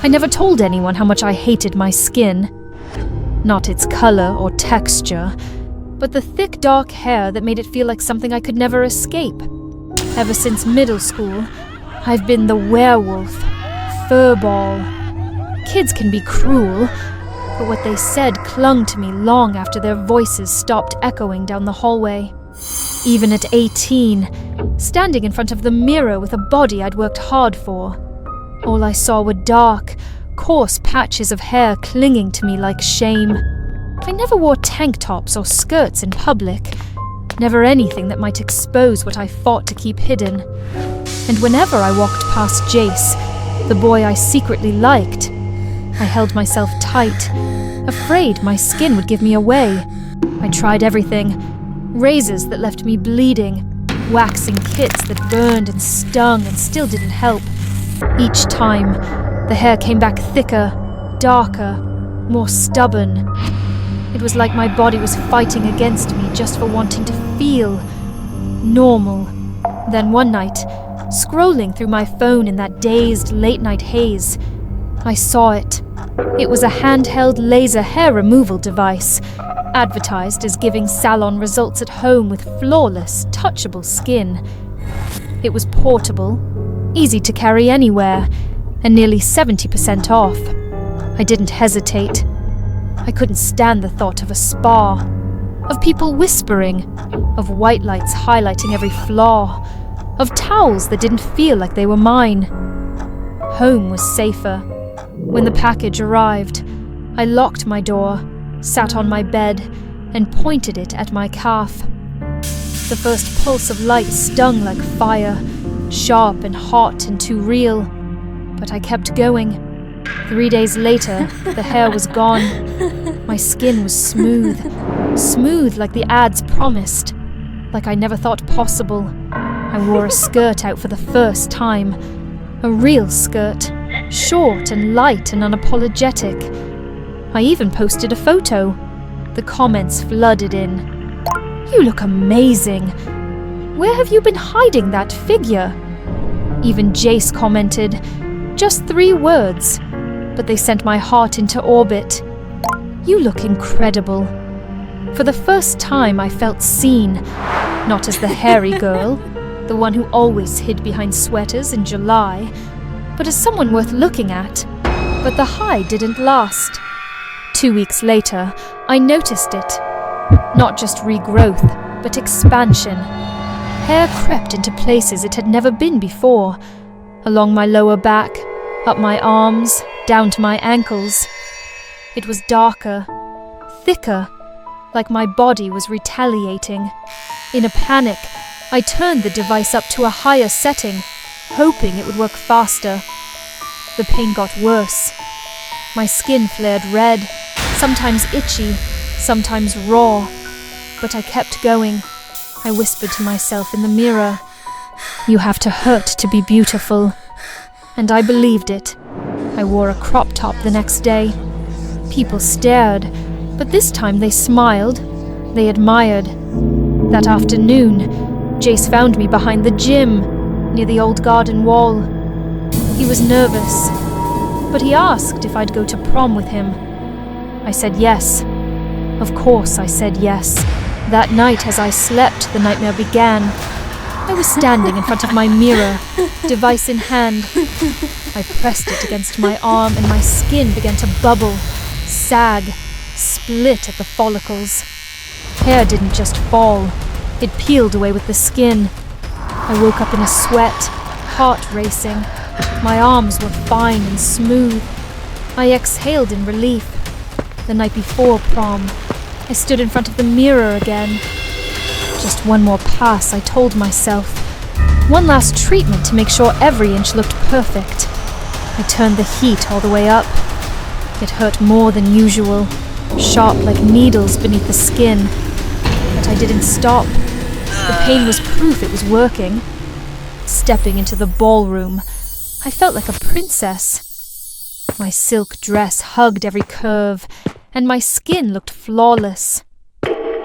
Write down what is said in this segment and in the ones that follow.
I never told anyone how much I hated my skin. Not its color or texture, but the thick dark hair that made it feel like something I could never escape. Ever since middle school, I've been the werewolf, furball. Kids can be cruel, but what they said clung to me long after their voices stopped echoing down the hallway. Even at 18, standing in front of the mirror with a body I'd worked hard for, all I saw were dark, coarse patches of hair clinging to me like shame. I never wore tank tops or skirts in public, never anything that might expose what I fought to keep hidden. And whenever I walked past Jace, the boy I secretly liked, I held myself tight, afraid my skin would give me away. I tried everything. Razors that left me bleeding, waxing kits that burned and stung and still didn't help. Each time, the hair came back thicker, darker, more stubborn. It was like my body was fighting against me just for wanting to feel normal. Then one night, scrolling through my phone in that dazed late-night haze, I saw it. It was a handheld laser hair removal device, advertised as giving salon results at home with flawless, touchable skin. It was portable, easy to carry anywhere, and nearly 70% off. I didn't hesitate. I couldn't stand the thought of a spa, of people whispering, of white lights highlighting every flaw, of towels that didn't feel like they were mine. Home was safer. When the package arrived, I locked my door, sat on my bed, and pointed it at my calf. The first pulse of light stung like fire, sharp and hot and too real. But I kept going. 3 days later, the hair was gone. My skin was smooth. Smooth like the ads promised. Like I never thought possible. I wore a skirt out for the first time. A real skirt. Short and light and unapologetic. I even posted a photo. The comments flooded in. "You look amazing. Where have you been hiding that figure?" Even Jace commented. Just 3 words, but they sent my heart into orbit. "You look incredible." For the first time I felt seen, not as the hairy girl, the one who always hid behind sweaters in July, but as someone worth looking at. But the high didn't last. 2 weeks later, I noticed it. Not just regrowth, but expansion. Hair crept into places it had never been before. Along my lower back, up my arms, down to my ankles. It was darker, thicker, like my body was retaliating. In a panic, I turned the device up to a higher setting, hoping it would work faster. The pain got worse. My skin flared red, sometimes itchy, sometimes raw. But I kept going. I whispered to myself in the mirror, "You have to hurt to be beautiful." And I believed it. I wore a crop top the next day. People stared, but this time they smiled. They admired. That afternoon, Jace found me behind the gym, near the old garden wall. He was nervous, but he asked if I'd go to prom with him. I said yes. Of course I said yes. That night as I slept, the nightmare began. I was standing in front of my mirror, device in hand. I pressed it against my arm and my skin began to bubble, sag, split at the follicles. Hair didn't just fall, it peeled away with the skin. I woke up in a sweat, heart racing. My arms were fine and smooth. I exhaled in relief. The night before prom, I stood in front of the mirror again. Just one more pass, I told myself. One last treatment to make sure every inch looked perfect. I turned the heat all the way up. It hurt more than usual, sharp like needles beneath the skin. But I didn't stop. The pain was proof it was working. Stepping into the ballroom, I felt like a princess. My silk dress hugged every curve, and my skin looked flawless.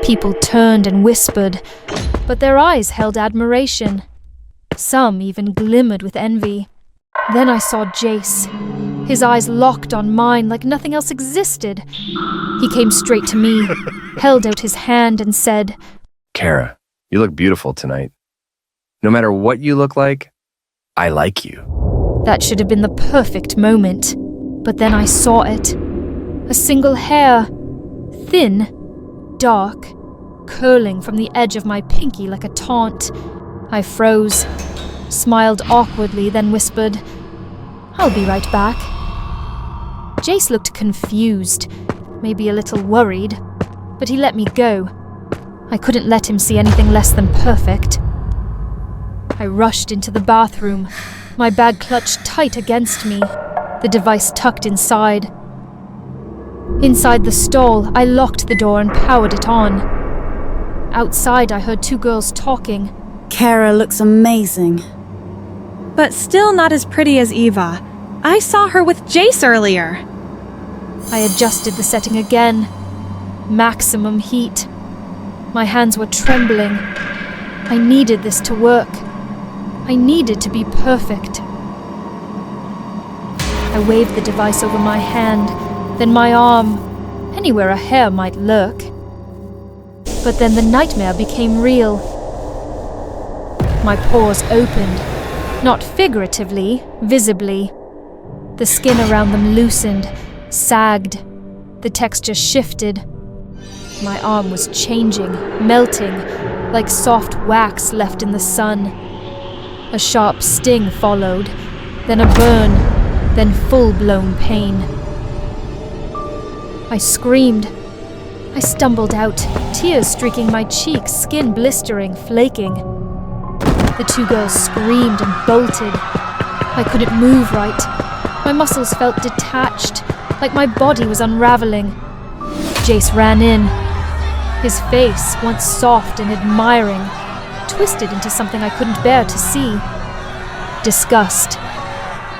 People turned and whispered, but their eyes held admiration. Some even glimmered with envy. Then I saw Jace. His eyes locked on mine like nothing else existed. He came straight to me, held out his hand and said, Kara, you look beautiful tonight. No matter what you look like, I like you. That should have been the perfect moment. But then I saw it. A single hair, thin, dark, curling from the edge of my pinky like a taunt. I froze, smiled awkwardly, then whispered, I'll be right back. Jace looked confused, maybe a little worried, but he let me go. I couldn't let him see anything less than perfect. I rushed into the bathroom, my bag clutched tight against me, the device tucked inside. Inside the stall, I locked the door and powered it on. Outside, I heard two girls talking. Kara looks amazing. But still not as pretty as Eva. I saw her with Jace earlier. I adjusted the setting again. Maximum heat. My hands were trembling. I needed this to work. I needed to be perfect. I waved the device over my hand, then my arm, anywhere a hair might lurk. But then the nightmare became real. My pores opened, not figuratively, visibly. The skin around them loosened, sagged. The texture shifted. My arm was changing, melting, like soft wax left in the sun. A sharp sting followed, then a burn, then full-blown pain. I screamed. I stumbled out, tears streaking my cheeks, skin blistering, flaking. The two girls screamed and bolted. I couldn't move right. My muscles felt detached, like my body was unraveling. Jace ran in. His face, once soft and admiring, twisted into something I couldn't bear to see. Disgust.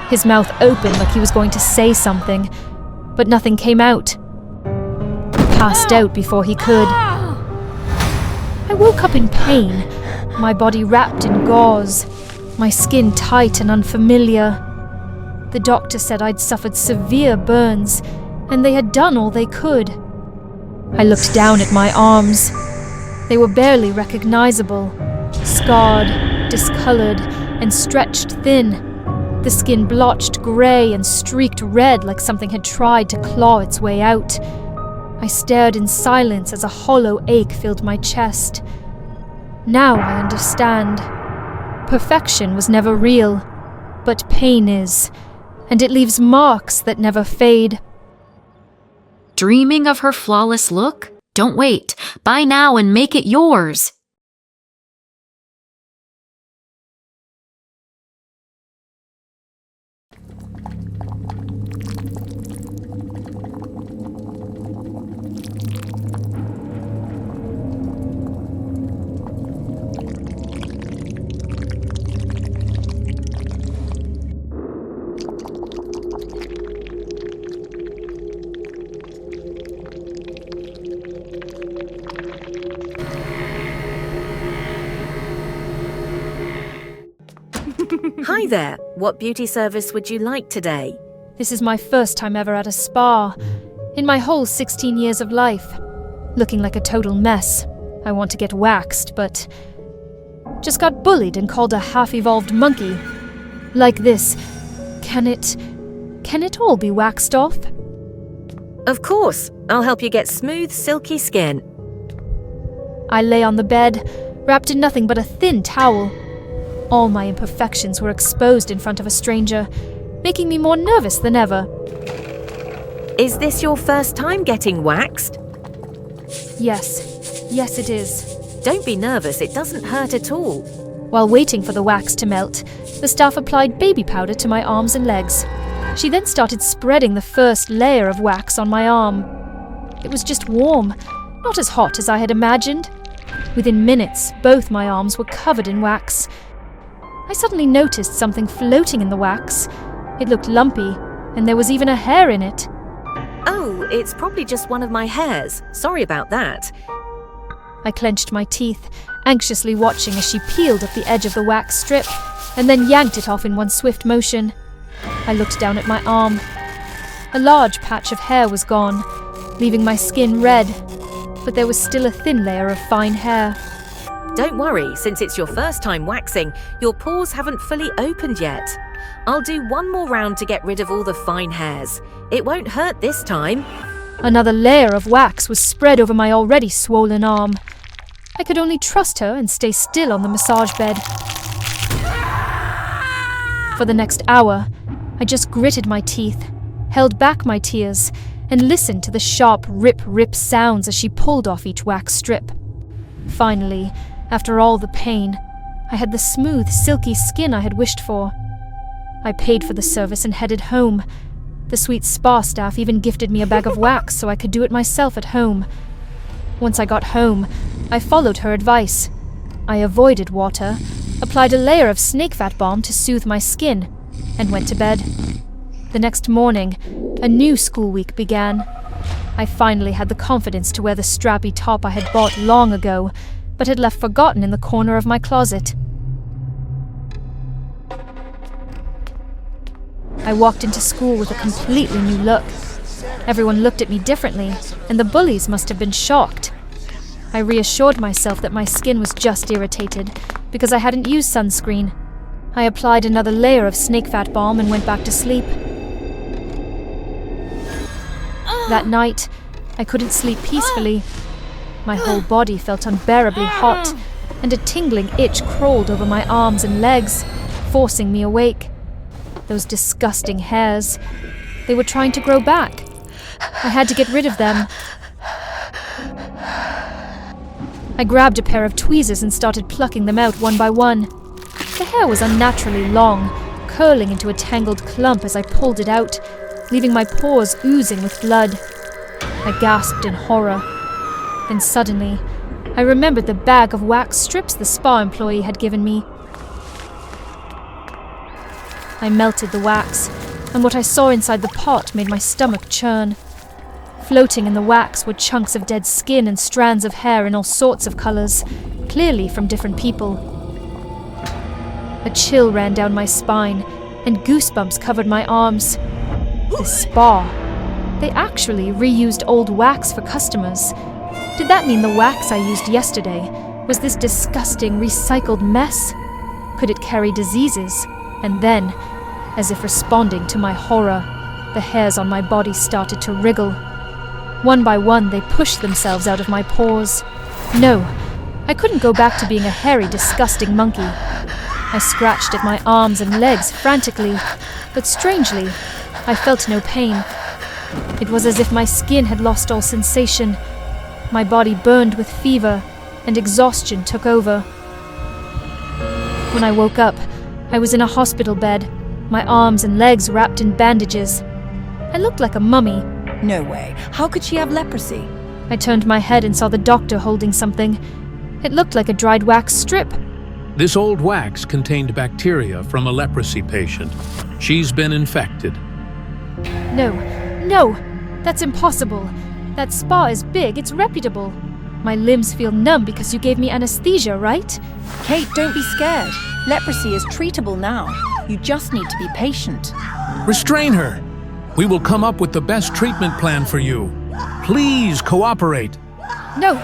His mouth opened like he was going to say something, but nothing came out. Passed out before he could. I woke up in pain, my body wrapped in gauze, my skin tight and unfamiliar. The doctor said I'd suffered severe burns, and they had done all they could. I looked down at my arms. They were barely recognizable, scarred, discolored, and stretched thin. The skin blotched grey and streaked red like something had tried to claw its way out. I stared in silence as a hollow ache filled my chest. Now I understand. Perfection was never real, but pain is, and it leaves marks that never fade. Dreaming of her flawless look? Don't wait. Buy now and make it yours. Hi there. What beauty service would you like today? This is my first time ever at a spa. In my whole 16 years of life. Looking like a total mess. I want to get waxed, but just got bullied and called a half-evolved monkey. Like this. Can it all be waxed off? Of course. I'll help you get smooth, silky skin. I lay on the bed, wrapped in nothing but a thin towel. All my imperfections were exposed in front of a stranger, making me more nervous than ever. Is this your first time getting waxed? Yes it is. Don't be nervous, it doesn't hurt at all. While waiting for the wax to melt, the staff applied baby powder to my arms and legs. She then started spreading the first layer of wax on my arm. It was just warm, not as hot as I had imagined. Within minutes, both my arms were covered in wax. I suddenly noticed something floating in the wax. It looked lumpy, and there was even a hair in it. Oh, it's probably just one of my hairs. Sorry about that. I clenched my teeth, anxiously watching as she peeled at the edge of the wax strip, and then yanked it off in one swift motion. I looked down at my arm. A large patch of hair was gone, leaving my skin red, but there was still a thin layer of fine hair. Don't worry, since it's your first time waxing, your pores haven't fully opened yet. I'll do one more round to get rid of all the fine hairs. It won't hurt this time. Another layer of wax was spread over my already swollen arm. I could only trust her and stay still on the massage bed. For the next hour, I just gritted my teeth, held back my tears, and listened to the sharp rip-rip sounds as she pulled off each wax strip. Finally, after all the pain, I had the smooth, silky skin I had wished for. I paid for the service and headed home. The sweet spa staff even gifted me a bag of wax so I could do it myself at home. Once I got home, I followed her advice. I avoided water, applied a layer of snake fat balm to soothe my skin, and went to bed. The next morning, a new school week began. I finally had the confidence to wear the strappy top I had bought long ago, but had left forgotten in the corner of my closet. I walked into school with a completely new look. Everyone looked at me differently, and the bullies must have been shocked. I reassured myself that my skin was just irritated, because I hadn't used sunscreen. I applied another layer of snake fat balm and went back to sleep. That night, I couldn't sleep peacefully. My whole body felt unbearably hot, and a tingling itch crawled over my arms and legs, forcing me awake. Those disgusting hairs. They were trying to grow back. I had to get rid of them. I grabbed a pair of tweezers and started plucking them out one by one. The hair was unnaturally long, curling into a tangled clump as I pulled it out, leaving my pores oozing with blood. I gasped in horror. Then suddenly, I remembered the bag of wax strips the spa employee had given me. I melted the wax, and what I saw inside the pot made my stomach churn. Floating in the wax were chunks of dead skin and strands of hair in all sorts of colors, clearly from different people. A chill ran down my spine, and goosebumps covered my arms. The spa. They actually reused old wax for customers. Did that mean the wax I used yesterday was this disgusting recycled mess? Could it carry diseases? And then, as if responding to my horror, the hairs on my body started to wriggle. One by one, they pushed themselves out of my pores. No, I couldn't go back to being a hairy, disgusting monkey. I scratched at my arms and legs frantically, but strangely, I felt no pain. It was as if my skin had lost all sensation. My body burned with fever, and exhaustion took over. When I woke up, I was in a hospital bed, my arms and legs wrapped in bandages. I looked like a mummy. No way. How could she have leprosy? I turned my head and saw the doctor holding something. It looked like a dried wax strip. This old wax contained bacteria from a leprosy patient. She's been infected. No, that's impossible. That spa is big, it's reputable. My limbs feel numb because you gave me anesthesia, right? Kate, don't be scared. Leprosy is treatable now. You just need to be patient. Restrain her. We will come up with the best treatment plan for you. Please cooperate. No,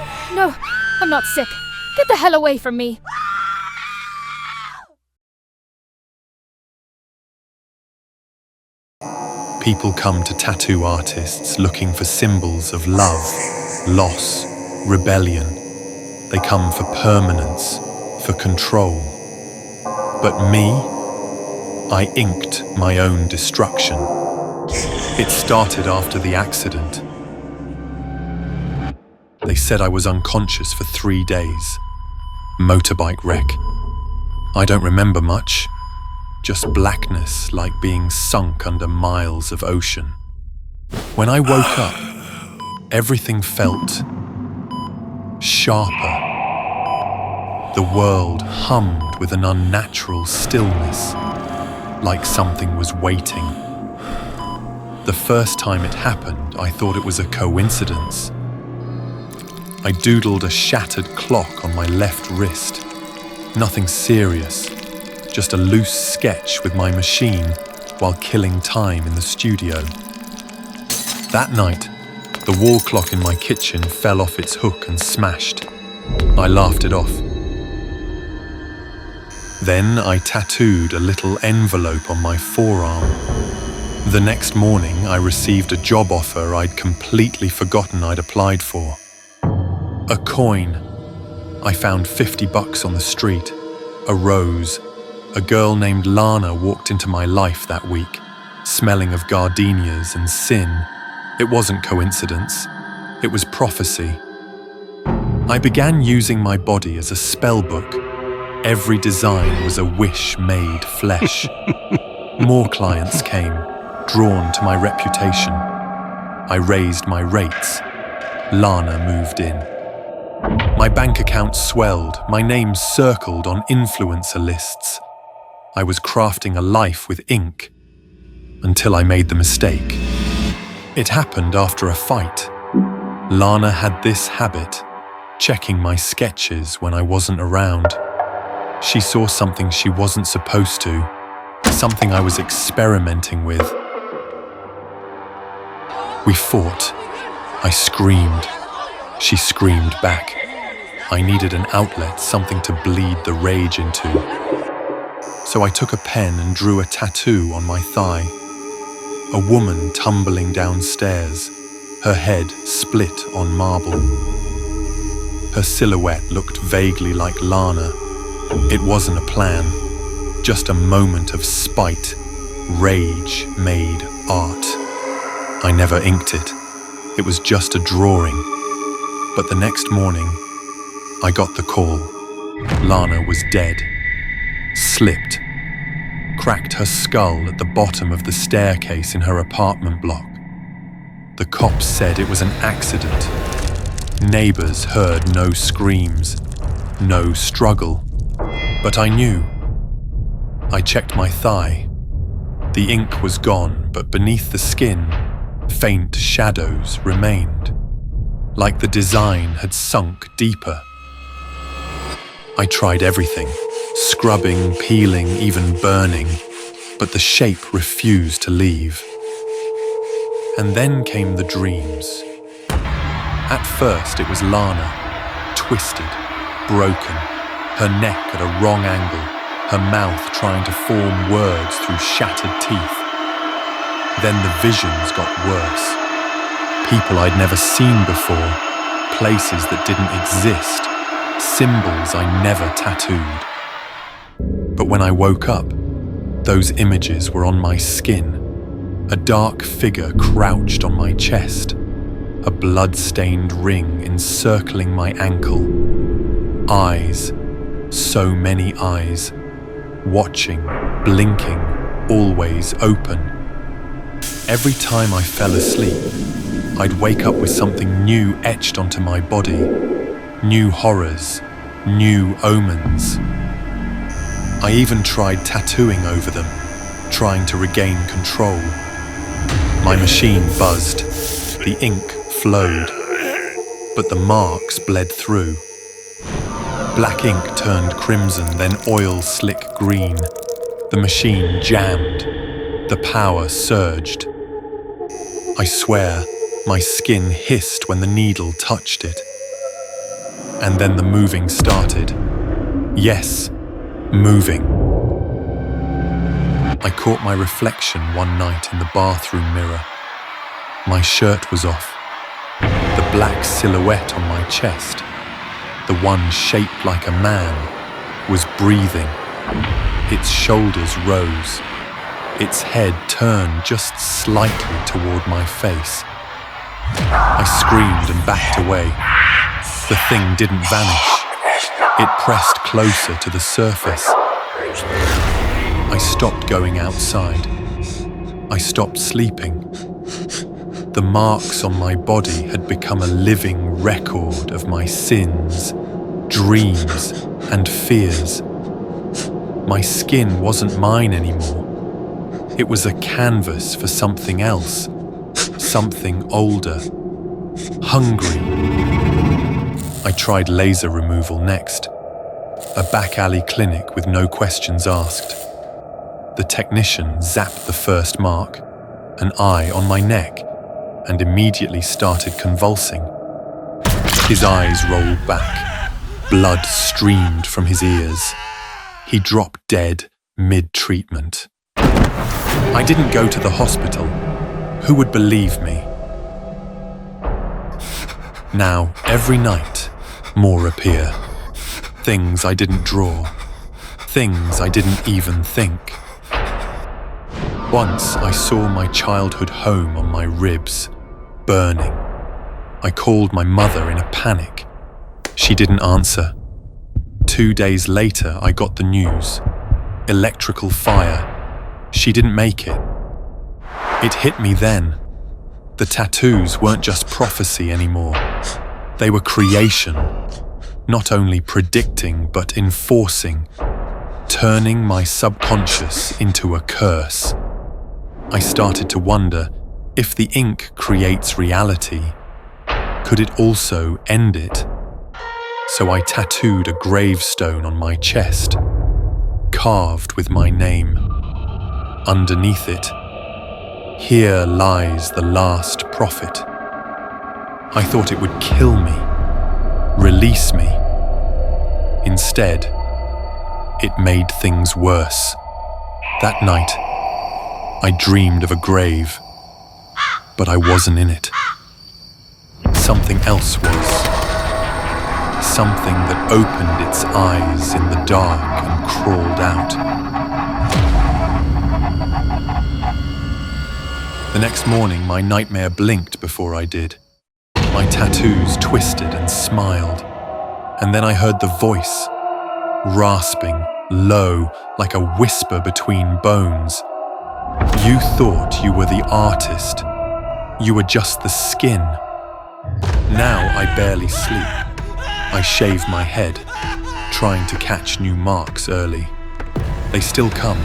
I'm not sick. Get the hell away from me. People come to tattoo artists looking for symbols of love, loss, rebellion. They come for permanence, for control. But me, I inked my own destruction. It started after the accident. They said I was unconscious for 3 days. Motorbike wreck. I don't remember much. Just blackness like being sunk under miles of ocean. When I woke up, everything felt sharper. The world hummed with an unnatural stillness, like something was waiting. The first time it happened, I thought it was a coincidence. I doodled a shattered clock on my left wrist. Nothing serious. Just a loose sketch with my machine while killing time in the studio. That night, the wall clock in my kitchen fell off its hook and smashed. I laughed it off. Then I tattooed a little envelope on my forearm. The next morning, I received a job offer I'd completely forgotten I'd applied for. A coin. I found $50 on the street. A rose. A girl named Lana walked into my life that week, smelling of gardenias and sin. It wasn't coincidence. It was prophecy. I began using my body as a spell book. Every design was a wish made flesh. More clients came, drawn to my reputation. I raised my rates. Lana moved in. My bank account swelled, my name circled on influencer lists. I was crafting a life with ink, until I made the mistake. It happened after a fight. Lana had this habit, checking my sketches when I wasn't around. She saw something she wasn't supposed to, something I was experimenting with. We fought. I screamed. She screamed back. I needed an outlet, something to bleed the rage into. So I took a pen and drew a tattoo on my thigh. A woman tumbling downstairs, her head split on marble. Her silhouette looked vaguely like Lana. It wasn't a plan, just a moment of spite. Rage made art. I never inked it. It was just a drawing. But the next morning, I got the call. Lana was dead. Slipped. Cracked her skull at the bottom of the staircase in her apartment block. The cops said it was an accident. Neighbors heard no screams, no struggle. But I knew. I checked my thigh. The ink was gone, but beneath the skin, faint shadows remained, like the design had sunk deeper. I tried everything, scrubbing, peeling, even burning, but the shape refused to leave. And then came the dreams. At first it was Lana, twisted, broken, her neck at a wrong angle, her mouth trying to form words through shattered teeth. Then the visions got worse. People I'd never seen before, places that didn't exist, symbols I never tattooed. But when I woke up, those images were on my skin. A dark figure crouched on my chest, a blood-stained ring encircling my ankle. Eyes, so many eyes, watching, blinking, always open. Every time I fell asleep, I'd wake up with something new etched onto my body, new horrors, new omens. I even tried tattooing over them, trying to regain control. My machine buzzed, the ink flowed, but the marks bled through. Black ink turned crimson, then oil slick green. The machine jammed, the power surged. I swear, my skin hissed when the needle touched it. And then the moving started. Yes, moving. I caught my reflection one night in the bathroom mirror. My shirt was off. The black silhouette on my chest, the one shaped like a man, was breathing. Its shoulders rose. Its head turned just slightly toward my face. I screamed and backed away. The thing didn't vanish. It pressed closer to the surface. I stopped going outside. I stopped sleeping. The marks on my body had become a living record of my sins, dreams, and fears. My skin wasn't mine anymore. It was a canvas for something else, something older, hungry. I tried laser removal next, a back alley clinic with no questions asked. The technician zapped the first mark, an eye on my neck, and immediately started convulsing. His eyes rolled back. Blood streamed from his ears. He dropped dead mid-treatment. I didn't go to the hospital. Who would believe me? Now, every night, more appear. Things I didn't draw. Things I didn't even think. Once I saw my childhood home on my ribs, burning. I called my mother in a panic. She didn't answer. 2 days later, I got the news. Electrical fire. She didn't make it. It hit me then. The tattoos weren't just prophecy anymore. They were creation, not only predicting but enforcing, turning my subconscious into a curse. I started to wonder, if the ink creates reality, could it also end it? So I tattooed a gravestone on my chest, carved with my name. Underneath it, "Here lies the last prophet." I thought it would kill me, release me. Instead, it made things worse. That night, I dreamed of a grave, but I wasn't in it. Something else was. Something that opened its eyes in the dark and crawled out. The next morning, my nightmare blinked before I did. My tattoos twisted and smiled, and then I heard the voice, rasping, low, like a whisper between bones. "You thought you were the artist. You were just the skin. Now I barely sleep. I shave my head, trying to catch new marks early. They still come,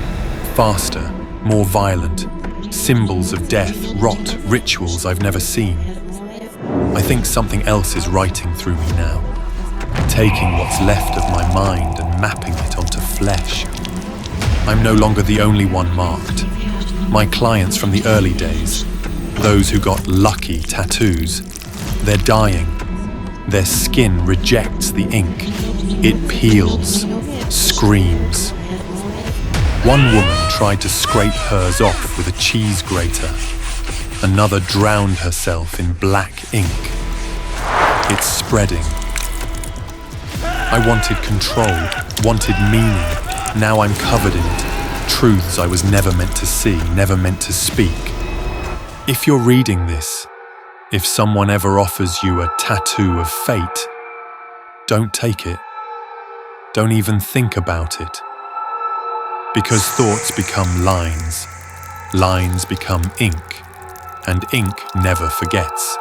faster, more violent. Symbols of death, rot, rituals I've never seen. I think something else is writing through me now, taking what's left of my mind and mapping it onto flesh. I'm no longer the only one marked. My clients from the early days, those who got lucky tattoos, they're dying. Their skin rejects the ink. It peels, screams. One woman tried to scrape hers off with a cheese grater. Another drowned herself in black ink. It's spreading. I wanted control, wanted meaning. Now I'm covered in it. Truths I was never meant to see, never meant to speak. If you're reading this, if someone ever offers you a tattoo of fate, don't take it. Don't even think about it. Because thoughts become lines, lines become ink, and ink never forgets.